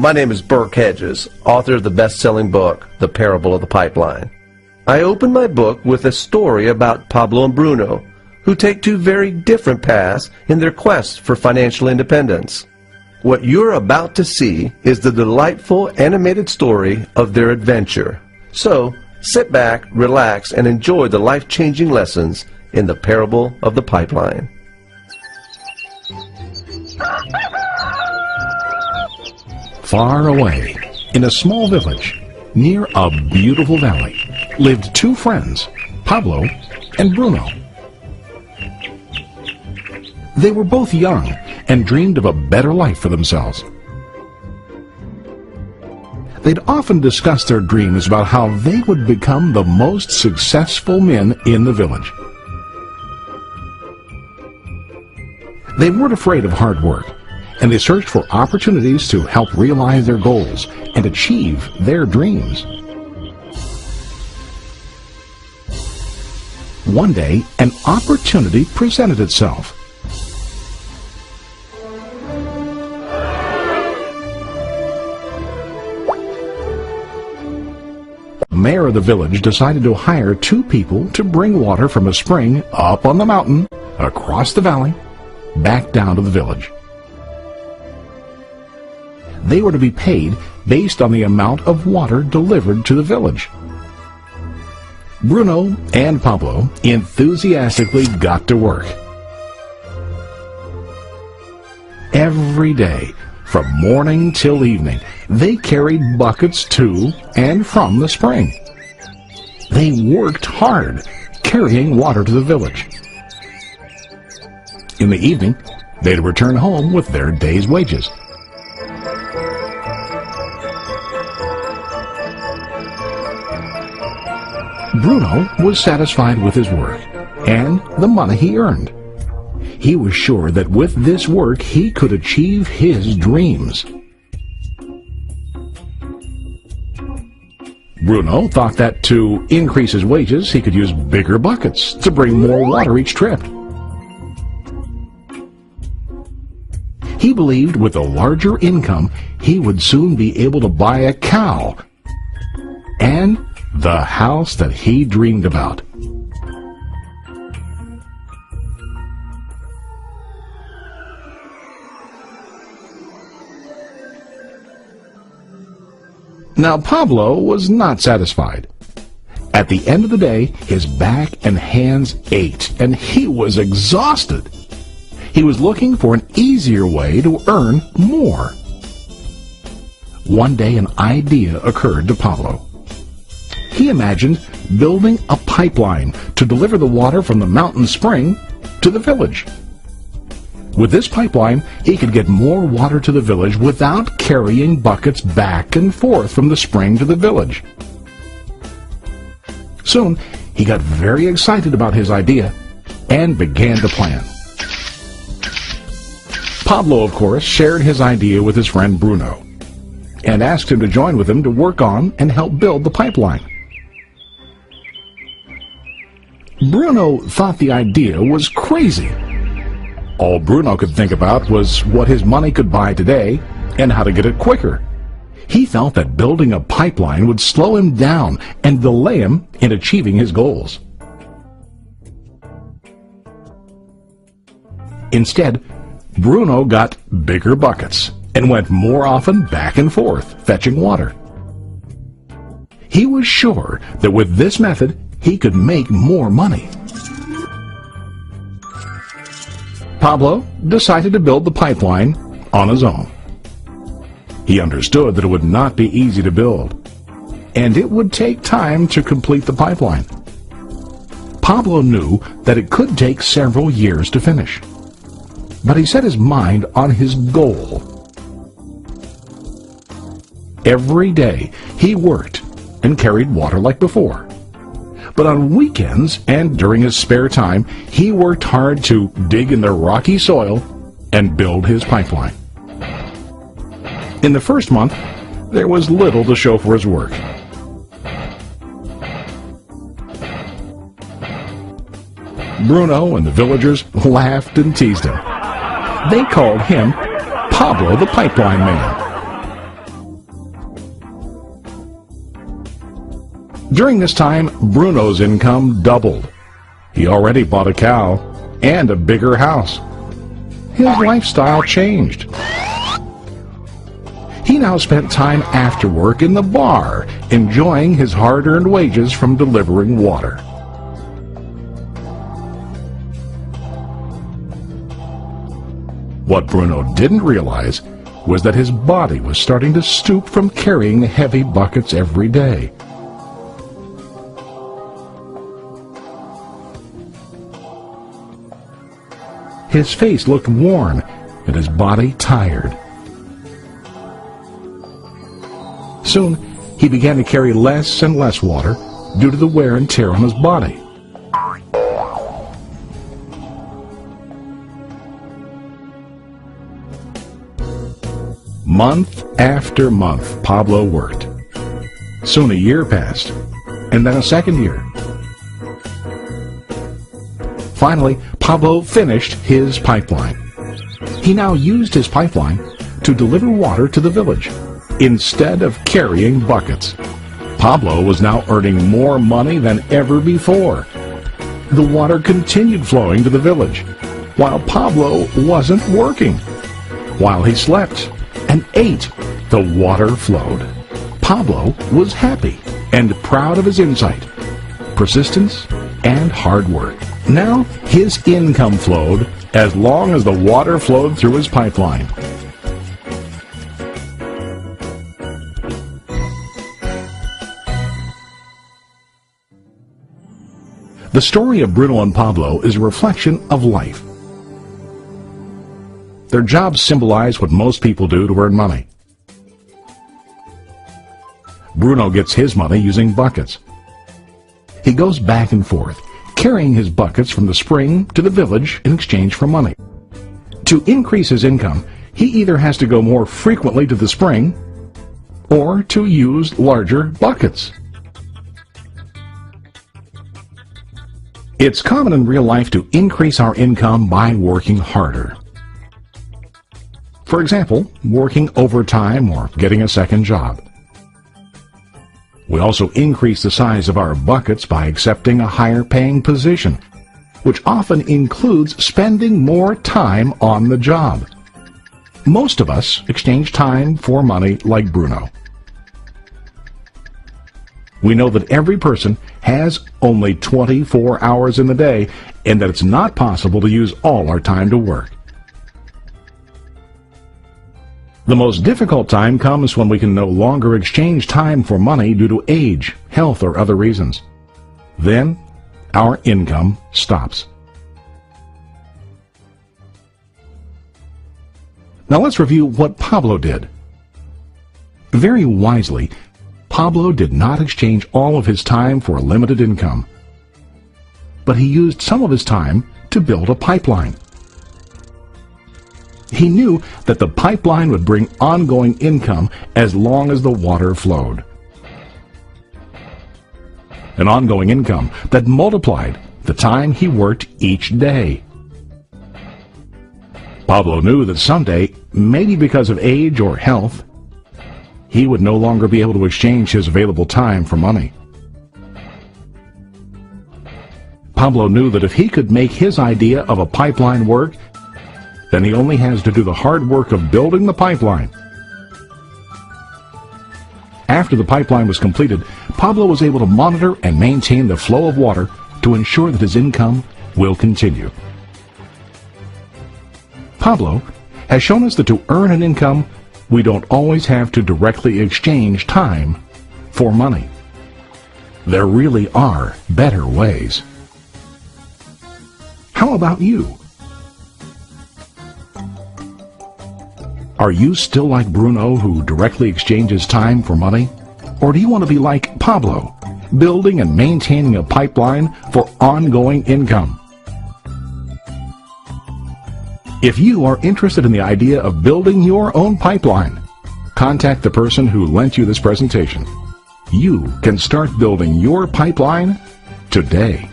My name is Burke Hedges, author of the best-selling book, The Parable of the Pipeline. I open my book with a story about Pablo and Bruno, who take two very different paths in their quest for financial independence. What you're about to see is the delightful animated story of their adventure. So, sit back, relax, and enjoy the life-changing lessons in The Parable of the Pipeline. Far away, in a small village, near a beautiful valley, lived two friends, Pablo and Bruno. They were both young and dreamed of a better life for themselves. They'd often discuss their dreams about how they would become the most successful men in the village. They weren't afraid of hard work, and they searched for opportunities to help realize their goals and achieve their dreams. One day, an opportunity presented itself. The mayor of the village decided to hire two people to bring water from a spring up on the mountain, across the valley, back down to the village. They were to be paid based on the amount of water delivered to the village. Bruno and Pablo enthusiastically got to work. Every day, from morning till evening, they carried buckets to and from the spring. They worked hard, carrying water to the village. In the evening, they'd return home with their day's wages. Bruno was satisfied with his work and the money he earned. He was sure that with this work he could achieve his dreams. Bruno thought that to increase his wages he could use bigger buckets to bring more water each trip. He believed with a larger income he would soon be able to buy a cow and the house that he dreamed about. Now Pablo was not satisfied. At the end of the day, his back and hands ached, and he was exhausted. He was looking for an easier way to earn more. One day an idea occurred to Pablo. He imagined building a pipeline to deliver the water from the mountain spring to the village. With this pipeline, he could get more water to the village without carrying buckets back and forth from the spring to the village. Soon, he got very excited about his idea and began to plan. Pablo, of course, shared his idea with his friend Bruno and asked him to join with him to work on and help build the pipeline. Bruno thought the idea was crazy. All Bruno could think about was what his money could buy today and how to get it quicker. He felt that building a pipeline would slow him down and delay him in achieving his goals. Instead, Bruno got bigger buckets and went more often back and forth, fetching water. He was sure that with this method, he could make more money. Pablo decided to build the pipeline on his own. He understood that it would not be easy to build, and it would take time to complete the pipeline. Pablo knew that it could take several years to finish, but he set his mind on his goal. Every day he worked and carried water like before. But on weekends and during his spare time, he worked hard to dig in the rocky soil and build his pipeline. In the first month, there was little to show for his work. Bruno and the villagers laughed and teased him. They called him Pablo the Pipeline Man. During this time, Bruno's income doubled. He already bought a cow and a bigger house. His lifestyle changed. He now spent time after work in the bar, enjoying his hard-earned wages from delivering water. What Bruno didn't realize was that his body was starting to stoop from carrying heavy buckets every day. His face looked worn and his body tired. Soon, he began to carry less and less water due to the wear and tear on his body. Month after month, Pablo worked. Soon a year passed, and then a second year. Finally, Pablo finished his pipeline. He now used his pipeline to deliver water to the village instead of carrying buckets. Pablo was now earning more money than ever before. The water continued flowing to the village, while Pablo wasn't working. While he slept and ate, the water flowed. Pablo was happy and proud of his insight, persistence, and hard work. Now his income flowed as long as the water flowed through his pipeline. The story of Bruno and Pablo is a reflection of life. Their jobs symbolize what most people do to earn money. Bruno gets his money using buckets. He goes back and forth, carrying his buckets from the spring to the village in exchange for money. To increase his income, he either has to go more frequently to the spring or to use larger buckets. It's common in real life to increase our income by working harder. For example, working overtime or getting a second job. We also increase the size of our buckets by accepting a higher paying position, which often includes spending more time on the job. Most of us exchange time for money like Bruno. We know that every person has only 24 hours in the day and that it's not possible to use all our time to work. The most difficult time comes when we can no longer exchange time for money due to age, health, or other reasons. Then, our income stops. Now let's review what Pablo did. Very wisely, Pablo did not exchange all of his time for a limited income, but he used some of his time to build a pipeline. He knew that the pipeline would bring ongoing income as long as the water flowed. An ongoing income that multiplied the time he worked each day. Pablo knew that someday, maybe because of age or health, he would no longer be able to exchange his available time for money. Pablo knew that if he could make his idea of a pipeline work, then he only has to do the hard work of building the pipeline. After the pipeline was completed, Pablo was able to monitor and maintain the flow of water to ensure that his income will continue. Pablo has shown us that to earn an income, we don't always have to directly exchange time for money. There really are better ways. How about you? Are you still like Bruno, who directly exchanges time for money? Or do you want to be like Pablo, building and maintaining a pipeline for ongoing income? If you are interested in the idea of building your own pipeline, contact the person who lent you this presentation. You can start building your pipeline today.